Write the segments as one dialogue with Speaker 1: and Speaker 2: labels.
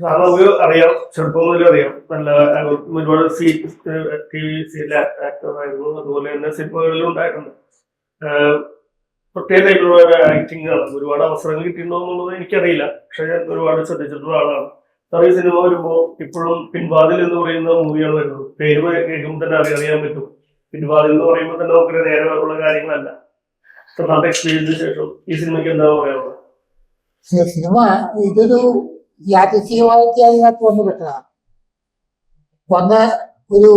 Speaker 1: സാറിന് അറിയാം, ചെറുപ്പം മുതലേ അറിയാം. നല്ല ഒരുപാട് ടി വി സീരിയൽ ആക്ടറായിരുന്നു. അതുപോലെ തന്നെ സിനിമകളിലും ഉണ്ടായിട്ടുണ്ട്. പ്രത്യേക ടൈപ്പിലുള്ള ആക്ടിങ് ആണ്. ഒരുപാട് അവസരങ്ങൾ കിട്ടിയിട്ടുണ്ടോ എന്നുള്ളത് എനിക്കറിയില്ല. പക്ഷെ ഞാൻ ഒരുപാട് ശ്രദ്ധിച്ചിട്ടുള്ള ആളാണ്. സാർ ഈ സിനിമ വരുമ്പോൾ ഇപ്പോഴും പിൻവാതിൽ എന്ന് പറയുന്ന മൂവിയാണ് വരുന്നത്. പേര് കേൾക്കുമ്പോൾ തന്നെ അറിയാൻ പറ്റും. പിൻവാതിൽ എന്ന് പറയുമ്പോൾ തന്നെ നമുക്ക് നേരെ ഉള്ള കാര്യങ്ങളല്ല. സാറിന്റെ എക്സ്പീരിയൻസിന് ശേഷം ഈ സിനിമയ്ക്ക് എന്താ പറയാനുള്ളത്?
Speaker 2: സിനിമ ഇതൊരു യാദൃശ്ചികമായിട്ട് അതിനകത്ത് വന്നു പെട്ടതാണ്. വന്ന് ഒരു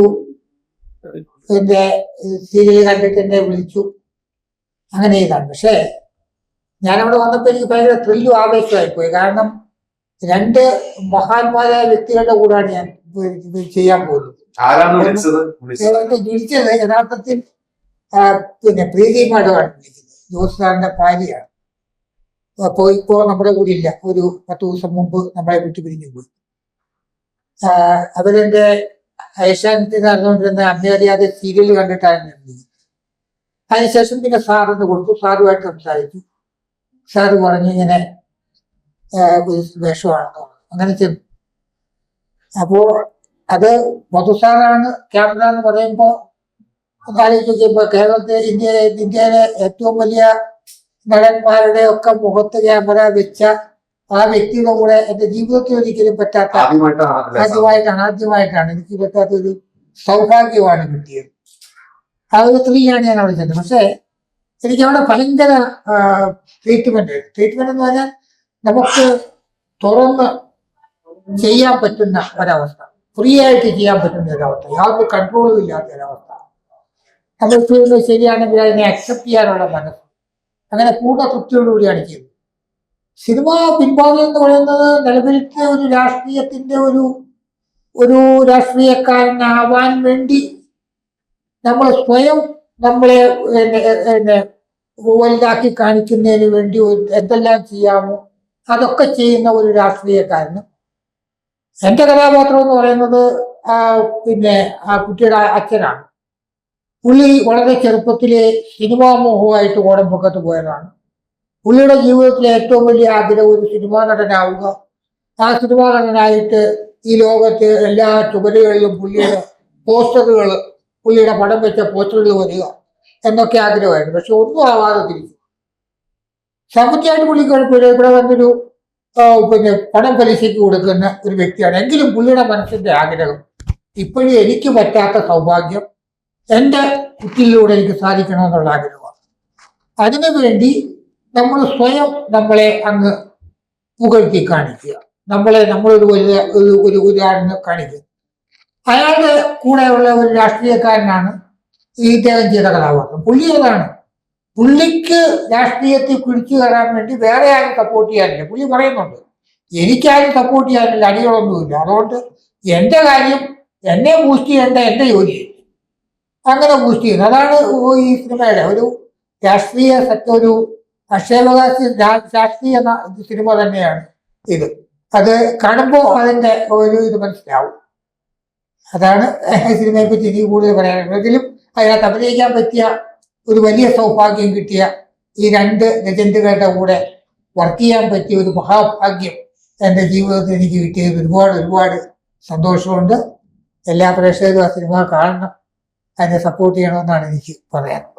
Speaker 2: എന്റെ സീരിയൽ കണ്ടിട്ട് എന്നെ വിളിച്ചു, അങ്ങനെ ഇതാണ്. പക്ഷേ ഞാനവിടെ വന്നപ്പോൾ എനിക്ക് ഭയങ്കര ത്രില്ലും ആവേശമായിപ്പോയി. കാരണം രണ്ട് മഹാന്മാരായ വ്യക്തികളുടെ കൂടെയാണ് ഞാൻ ചെയ്യാൻ പോകുന്നത്. വിളിച്ചത് യഥാർത്ഥത്തിൽ പിന്നെ പ്രീതി മാഡമാണ് വിളിക്കുന്നത്. ജോസ് സാറിന്റെ ഭാര്യയാണ്. അപ്പോൾ ഇപ്പോ നമ്മുടെ കൂടെ ഇല്ല. ഒരു 10 ദിവസം മുമ്പ് നമ്മളെ വിട്ടു പിരിഞ്ഞു പോയി. അവരെന്റെ ഏഷ്യാനെറ്റിൽ നടന്നുകൊണ്ടിരുന്ന അമ്മയറിയാതെ സീരിയൽ കണ്ടിട്ടാണ് ഞാൻ. അതിനുശേഷം പിന്നെ സാറിന് കൊടുത്തു. സാറുമായിട്ട് സംസാരിച്ചു. സാറ് പറഞ്ഞു ഇങ്ങനെ ഒരു വേഷമാണെന്ന്. അങ്ങനെ ചെന്നു. അപ്പോ അത് മധുസാറാണ് ക്യാമറ എന്ന് പറയുമ്പോൾ ആലോചിക്കുമ്പോൾ ഇന്ത്യയിലെ ഏറ്റവും വലിയ നടന്മാരുടെ ഒക്കെ മുഖത്ത് ക്യാമറ വെച്ച ആ വ്യക്തിയുടെ കൂടെ എന്റെ ജീവിതത്തിൽ ഒരിക്കലും പറ്റാത്ത ആദ്യമായിട്ടാണ് എനിക്ക് പറ്റാത്തൊരു സൗഭാഗ്യമാണ് കിട്ടിയത്. ആ ഒരു സ്ത്രീയാണ് ഞാൻ അവിടെ ചെന്നത്. പക്ഷേ എനിക്ക് അവിടെ ഭയങ്കര ട്രീറ്റ്മെന്റ് എന്ന് പറഞ്ഞാൽ നമുക്ക് തുറന്ന് ചെയ്യാൻ പറ്റുന്ന ഒരവസ്ഥ, ഫ്രീ ആയിട്ട് ചെയ്യാൻ പറ്റുന്ന ഒരവസ്ഥ, യാതൊരു കൺട്രോളും ഇല്ലാത്ത ഒരവസ്ഥ. നമ്മൾ ശരിയാണെങ്കിൽ അതിനെ അക്സെപ്റ്റ് ചെയ്യാനുള്ള മനസ്സ്, അങ്ങനെ പൂർണ്ണ തൃപ്തിയോടുകൂടിയാണ് ചെയ്തത്. സിനിമ പിൻവാതിൽ എന്ന് പറയുന്നത് നിലവിലത്തെ ഒരു രാഷ്ട്രീയത്തിന്റെ ഒരു രാഷ്ട്രീയക്കാരനാവാൻ വേണ്ടി നമ്മൾ സ്വയം നമ്മളെ വലുതാക്കി കാണിക്കുന്നതിന് വേണ്ടി എന്തെല്ലാം ചെയ്യാമോ അതൊക്കെ ചെയ്യുന്ന ഒരു രാഷ്ട്രീയക്കാരനും. എന്റെ കഥാപാത്രം എന്ന് പറയുന്നത് പിന്നെ ആ കുട്ടിയുടെ അച്ഛനാണ്. പുള്ളി വളരെ ചെറുപ്പത്തിലെ സിനിമാ മോഹമായിട്ട് ഓടംപൊക്കത്ത് പോയതാണ്. പുള്ളിയുടെ ജീവിതത്തിലെ ഏറ്റവും വലിയ ആഗ്രഹം ഒരു സിനിമാ നടനാവുക. ആ സിനിമാ നടനായിട്ട് ഈ ലോകത്ത് എല്ലാ ചുവരുകളിലും പുള്ളിയുടെ പോസ്റ്ററുകൾ, പുള്ളിയുടെ പടം വെച്ച പോസ്റ്ററുകൾ വരിക എന്നൊക്കെ ആഗ്രഹമായിരുന്നു. പക്ഷെ ഒന്നും ആവാതെ തിരിച്ചു. സാമ്പത്തികമായിട്ട് പുള്ളി കുഴപ്പമില്ല. ഇവിടെ വന്നൊരു പിന്നെ പണം പലിശയ്ക്ക് കൊടുക്കുന്ന ഒരു വ്യക്തിയാണ്. എങ്കിലും പുള്ളിയുടെ മനസ്സിന്റെ ആഗ്രഹം ഇപ്പോഴും എനിക്ക് പറ്റാത്ത സൗഭാഗ്യം എൻ്റെ കുട്ടിയിലൂടെ എനിക്ക് സാധിക്കണമെന്നുള്ള ആഗ്രഹമാണ്. അതിനുവേണ്ടി നമ്മൾ സ്വയം നമ്മളെ അങ്ങ് പുകഴ്ത്തി കാണിക്കുക, നമ്മളൊരു വലിയ ഒരു ഉദാഹരണം കാണിക്കുക. അയാളുടെ കൂടെയുള്ള ഒരു രാഷ്ട്രീയക്കാരനാണ് ഇദ്ദേഹം ചെയ്ത കഥാപാത്രം. പുള്ളി ഏതാണ്? പുള്ളിക്ക് രാഷ്ട്രീയത്തിൽ പിടിച്ചു കയറാൻ വേണ്ടി വേറെ ആരും സപ്പോർട്ട് ചെയ്യാനില്ല. പുള്ളി പറയുന്നുണ്ട് എനിക്കാരും സപ്പോർട്ട് ചെയ്യാനില്ല, അടികളൊന്നുമില്ല, അതുകൊണ്ട് എൻ്റെ കാര്യം എന്നെ ബൂസ്റ്റ് ചെയ്യേണ്ട എൻ്റെ ജോലി അങ്ങനെ ബൂസ്റ്റ് ചെയ്യുന്നത്. അതാണ് ഈ സിനിമയുടെ ഒരു രാഷ്ട്രീയ ഒരു അക്ഷേപകാശി രാഷ്ട്രീയ സിനിമ തന്നെയാണ് ഇത്. അത് കാണുമ്പോൾ അതിൻ്റെ ഒരു ഇത് മനസ്സിലാവും. അതാണ് സിനിമയെ പറ്റി എനിക്ക് കൂടുതൽ പറയാനുള്ളതെങ്കിലും അതിനകത്ത് അഭിനയിക്കാൻ പറ്റിയ ഒരു വലിയ സൗഭാഗ്യം കിട്ടിയ ഈ രണ്ട് ലെജൻഡുകളുടെ കൂടെ വർക്ക് ചെയ്യാൻ പറ്റിയ ഒരു മഹാഭാഗ്യം എൻ്റെ ജീവിതത്തിൽ എനിക്ക് കിട്ടിയത് ഒരുപാട് സന്തോഷമുണ്ട്. എല്ലാ പ്രേക്ഷകരും ആ സിനിമ കാണണം, അതിനെ സപ്പോർട്ട് ചെയ്യണമെന്നാണ് എനിക്ക് പറയാനുള്ളത്.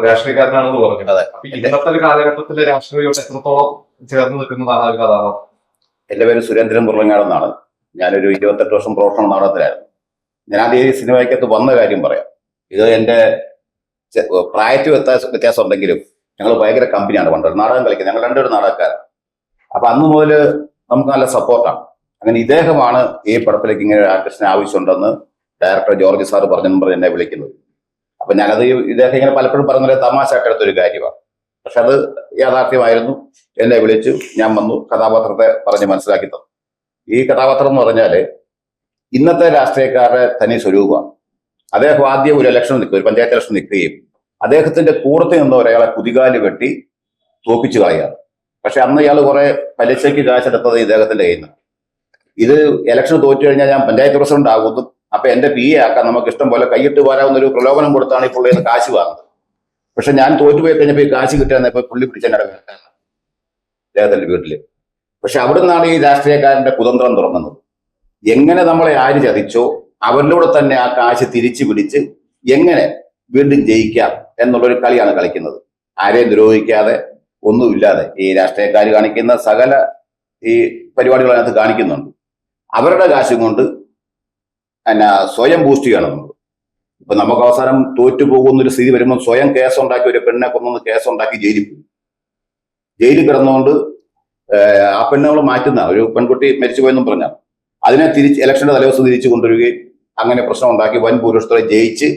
Speaker 3: രാഷ്ട്രീയക്കാരനാണെന്ന് പറഞ്ഞത് ഇന്നത്തെ ഒരു കാലഘട്ടത്തിലെ രാഷ്ട്രീയമായിട്ട് എത്രത്തോളം ചേർന്ന് നിൽക്കുന്നതാണ് ആ ഒരു കഥാപാത്രം?
Speaker 4: എൻ്റെ പേര് സുരേന്ദ്രൻ പുറങ്ങാടെന്നാണ്. ഞാനൊരു 28 വർഷം പ്രൊഫഷണൽ നാടകത്തിലായിരുന്നു. ഞാൻ ആദ്യം ഈ സിനിമയ്ക്കകത്ത് വന്ന കാര്യം പറയാം. ഇത് എൻ്റെ പ്രായത്തിൽ വ്യത്യാസം ഉണ്ടെങ്കിലും ഞങ്ങൾ ഭയങ്കര കമ്പനിയാണ്. പണ്ട് നാടകം കളിക്കുന്നത് ഞങ്ങൾ രണ്ടൊരു നാടകക്കാരാണ്. അപ്പൊ അന്ന് മുതൽ നമുക്ക് നല്ല സപ്പോർട്ടാണ്. അങ്ങനെ ഇദ്ദേഹമാണ് ഈ പടത്തിലേക്ക് ഇങ്ങനെ ഒരു ആർട്ടിസ്റ്റിന് ആവശ്യമുണ്ടെന്ന് ഡയറക്ടർ ജോർജ് സാർ പറഞ്ഞെന്ന് എന്നെ വിളിക്കുന്നത്. അപ്പൊ ഞാനത് ഇദ്ദേഹം ഇങ്ങനെ പലപ്പോഴും പറഞ്ഞ തമാശയായിട്ട് എടുത്തൊരു കാര്യമാണ്. പക്ഷെ അത് യാഥാർത്ഥ്യമായിരുന്നു. എന്നെ വിളിച്ചു, ഞാൻ വന്നു, കഥാപാത്രത്തെ പറഞ്ഞ് മനസ്സിലാക്കി തന്നു. ഈ കഥാപാത്രം എന്ന് പറഞ്ഞാല് ഇന്നത്തെ രാഷ്ട്രീയക്കാരുടെ തനി സ്വരൂപമാണ്. അദ്ദേഹം ആദ്യം ഒരു ഇലക്ഷൻ നിൽക്കുക, ഒരു പഞ്ചായത്ത് ഇലക്ഷൻ നിൽക്കുകയും അദ്ദേഹത്തിന്റെ കൂടത്തിൽ നിന്ന് ഒരാളെ കുതികാല് വെട്ടി തോപ്പിച്ചു കളയാണ്. പക്ഷെ അന്ന് ഇയാൾ കുറെ പലിശയ്ക്ക് കാശെടുത്തത് ഇദ്ദേഹത്തിന്റെ കയ്യിൽ നിന്ന്. ഇത് ഇലക്ഷൻ തോറ്റു കഴിഞ്ഞാൽ ഞാൻ പഞ്ചായത്ത് പ്രസിഡന്റ് ആകുന്നു, അപ്പൊ എന്റെ PA ആക്കാൻ നമുക്ക് ഇഷ്ടം പോലെ കൈയിട്ട് വരാവുന്ന ഒരു പ്രലോഭനം കൊടുത്താണ് ഈ പുള്ളിയിൽ നിന്ന് കാശ് വാങ്ങുന്നത്. പക്ഷെ ഞാൻ തോറ്റുപോയി കഴിഞ്ഞപ്പോൾ ഈ കാശ് കിട്ടാൻ പുള്ളി പിടിച്ചെന്നെ അദ്ദേഹത്തിന്റെ വീട്ടില് പക്ഷെ അവിടെ നിന്നാണ് ഈ രാഷ്ട്രീയക്കാരന്റെ കുതന്ത്രം തുടങ്ങുന്നത്. എങ്ങനെ നമ്മളെ ആര് ചതിച്ചോ അവരിലൂടെ തന്നെ ആ കാശ് തിരിച്ചു പിടിച്ച് എങ്ങനെ വീണ്ടും ജയിക്കാം എന്നുള്ളൊരു കളിയാണ് കളിക്കുന്നത്. ആരെയും ദ്രോഹിക്കാതെ ഒന്നുമില്ലാതെ ഈ രാഷ്ട്രീയക്കാർ കാണിക്കുന്ന സകല ഈ പരിപാടികളതിനകത്ത് കാണിക്കുന്നുണ്ട്. അവരുടെ കാശും കൊണ്ട് സ്വയം ബൂസ്റ്റ് ചെയ്യണം നമ്മൾ. ഇപ്പൊ നമുക്ക് അവസാനം തോറ്റു പോകുന്നൊരു സ്ഥിതി വരുമ്പോൾ സ്വയം കേസുണ്ടാക്കി ഒരു പെണ്ണെ കൊന്നൊന്ന് കേസുണ്ടാക്കി ജയിലിൽ പോകും. ജയിലിൽ കിടന്നുകൊണ്ട് ആ പെണ്ണുകൾ മാറ്റുന്ന ഒരു പെൺകുട്ടി മരിച്ചുപോയെന്നും പറഞ്ഞാൽ അതിനെ തിരിച്ച് ഇലക്ഷന്റെ തലേദിവസം തിരിച്ചു കൊണ്ടുവരികയും അങ്ങനെ പ്രശ്നം ഉണ്ടാക്കി വൻ ഭൂരിപക്ഷത്തോടെ ജയിച്ച്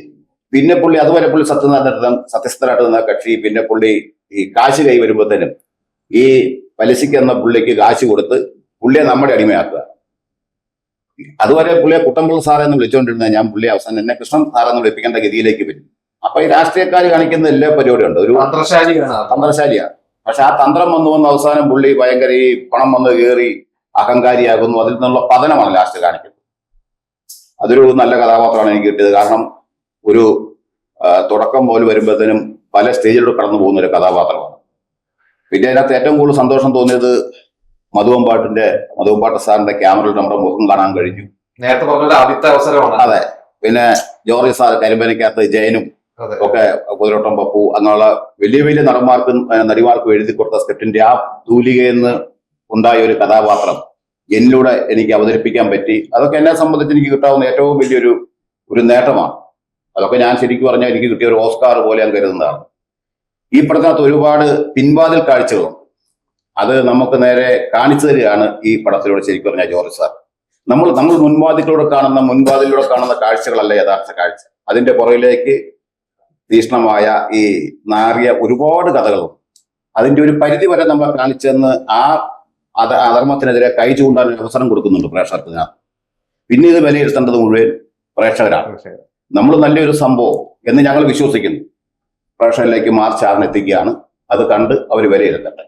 Speaker 4: പിന്നെ പുള്ളി അതുവരെ പുള്ളി സത്യസ്ഥനായിട്ട് നിന്ന കക്ഷി പിന്നെ പുള്ളി ഈ കാശ് കൈ വരുമ്പോഴത്തേനും ഈ പലിശയ്ക്ക് എന്ന പുള്ളിക്ക് കാശ് കൊടുത്ത് പുള്ളിയെ നമ്മുടെ അടിമയാക്കുക. അതുവരെ പുള്ളിയെ കുട്ടമ്പിള്ള സാറേ എന്ന് വിളിച്ചുകൊണ്ടിരുന്ന ഞാൻ പുള്ളി അവസാനം എന്നെ കൃഷ്ണൻ സാറെന്ന് വിളിപ്പിക്കേണ്ട ഗതിയിലേക്ക് വരും. അപ്പൊ ഈ രാഷ്ട്രീയക്കാർ കാണിക്കുന്ന എല്ലാ പരിപാടിയുണ്ട്. ഒരു തന്ത്രശാലിയാണ്. പക്ഷെ ആ തന്ത്രം വന്ന് അവസാനം പുള്ളി ഭയങ്കര ഈ പണം വന്ന് കയറി അഹങ്കാരിയാകുന്നു. അതിൽ നിന്നുള്ള പതനമാണ് ലാസ്റ്റ് കാണിക്കുന്നത്. അതൊരു നല്ല കഥാപാത്രമാണ് എനിക്ക് കിട്ടിയത്. കാരണം ഒരു തുടക്കം പോലെ വരുമ്പോഴത്തേനും പല സ്റ്റേജിലൂടെ കടന്നു പോകുന്ന ഒരു കഥാപാത്രമാണ്. പിന്നെ അതിനകത്ത് ഏറ്റവും കൂടുതൽ സന്തോഷം തോന്നിയത് മധുവമ്പാട്ട് സാറിന്റെ ക്യാമറയിൽ നമ്മുടെ മുഖം കാണാൻ കഴിഞ്ഞു.
Speaker 3: നേരത്തെ പറഞ്ഞ ആദ്യത്തെ അവസരമാണ്.
Speaker 4: അതെ. പിന്നെ ജോർജ് സാർ കരിമ്പനക്കകത്ത് ജയനും ഒക്കെ കുതിരോട്ടം പപ്പു അങ്ങനെയുള്ള വലിയ വലിയ നടിമാർക്കും എഴുതി കൊടുത്ത സ്ക്രിപ്റ്റിന്റെ ആ തൂലികയെന്ന് ഉണ്ടായ ഒരു കഥാപാത്രം എന്നിലൂടെ എനിക്ക് അവതരിപ്പിക്കാൻ പറ്റി. അതൊക്കെ എന്നെ സംബന്ധിച്ച് എനിക്ക് കിട്ടാവുന്ന ഏറ്റവും വലിയൊരു നേട്ടമാണ്. അതൊക്കെ ഞാൻ ശരിക്കും പറഞ്ഞാൽ എനിക്ക് കിട്ടിയ ഒരു ഓസ്കാർ പോലെ ഞാൻ കരുതുന്നതാണ്. ഈ പടത്തിനകത്ത് ഒരുപാട് പിൻവാതിൽ കാഴ്ചകളും അത് നമുക്ക് നേരെ കാണിച്ചു തരികയാണ് ഈ പടത്തിലൂടെ ശരിക്കും പറഞ്ഞാൽ ജോർജ് സാർ. നമ്മൾ മുൻവാതിലൂടെ കാണുന്ന കാഴ്ചകളല്ല യഥാർത്ഥ കാഴ്ച. അതിന്റെ പുറകിലേക്ക് തീക്ഷ്ണമായ ഈ നാറിയ ഒരുപാട് കഥകളും അതിന്റെ ഒരു പരിധി വരെ നമ്മൾ കാണിച്ചെന്ന് ആ അധർമ്മത്തിനെതിരെ കൈ ചൂണ്ടാൻ അവസരം കൊടുക്കുന്നുണ്ട് പ്രേക്ഷകർക്ക്. പിന്നെ ഇത് വിലയിരുത്തേണ്ടത് മുഴുവൻ പ്രേക്ഷകരാണ്. നമ്മൾ നല്ലൊരു സംഭവം എന്ന് ഞങ്ങൾ വിശ്വസിക്കുന്നു. പ്രേക്ഷകരിലേക്ക് മാർച്ച് 6 എത്തിക്കുകയാണ്. അത് കണ്ട് അവർ വിലയിരുത്തട്ടെ.